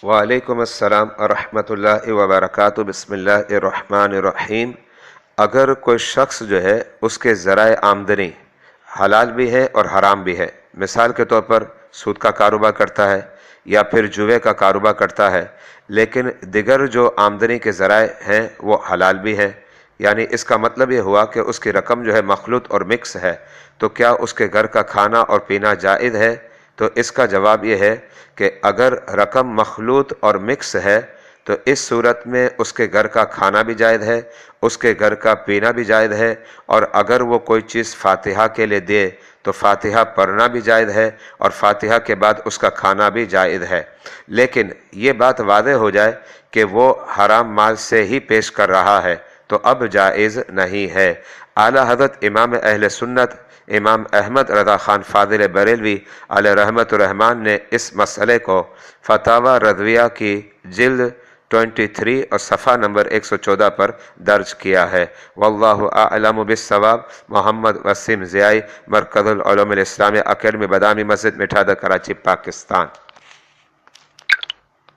وعلیکم السلام ورحمۃ اللہ وبرکاتہ۔ بسم اللہ الرحمن الرحیم۔ اگر کوئی شخص جو ہے اس کے ذرائع آمدنی حلال بھی ہے اور حرام بھی ہے، مثال کے طور پر سود کا کاروبار کرتا ہے یا پھر جوئے کا کاروبار کرتا ہے، لیکن دیگر جو آمدنی کے ذرائع ہیں وہ حلال بھی ہیں، یعنی اس کا مطلب یہ ہوا کہ اس کی رقم جو ہے مخلوط اور مکس ہے، تو کیا اس کے گھر کا کھانا اور پینا جائز ہے؟ تو اس کا جواب یہ ہے کہ اگر رقم مخلوط اور مکس ہے تو اس صورت میں اس کے گھر کا کھانا بھی جائز ہے، اس کے گھر کا پینا بھی جائز ہے، اور اگر وہ کوئی چیز فاتحہ کے لیے دے تو فاتحہ پڑھنا بھی جائز ہے، اور فاتحہ کے بعد اس کا کھانا بھی جائز ہے۔ لیکن یہ بات واضح ہو جائے کہ وہ حرام مال سے ہی پیش کر رہا ہے تو اب جائز نہیں ہے۔ اعلیٰ حضرت امام اہل سنت امام احمد رضا خان فاضل بریلوی علیہ رحمت الرحمن نے اس مسئلے کو فتاوی رضویہ کی جلد 23 اور صفحہ نمبر 114 پر درج کیا ہے۔ واللہ اعلم بالصواب۔ محمد وسیم ضیائی، مرکز العلوم الاسلامیہ اکیڈمی، بادامی مسجد، مٹھادا، کراچی، پاکستان۔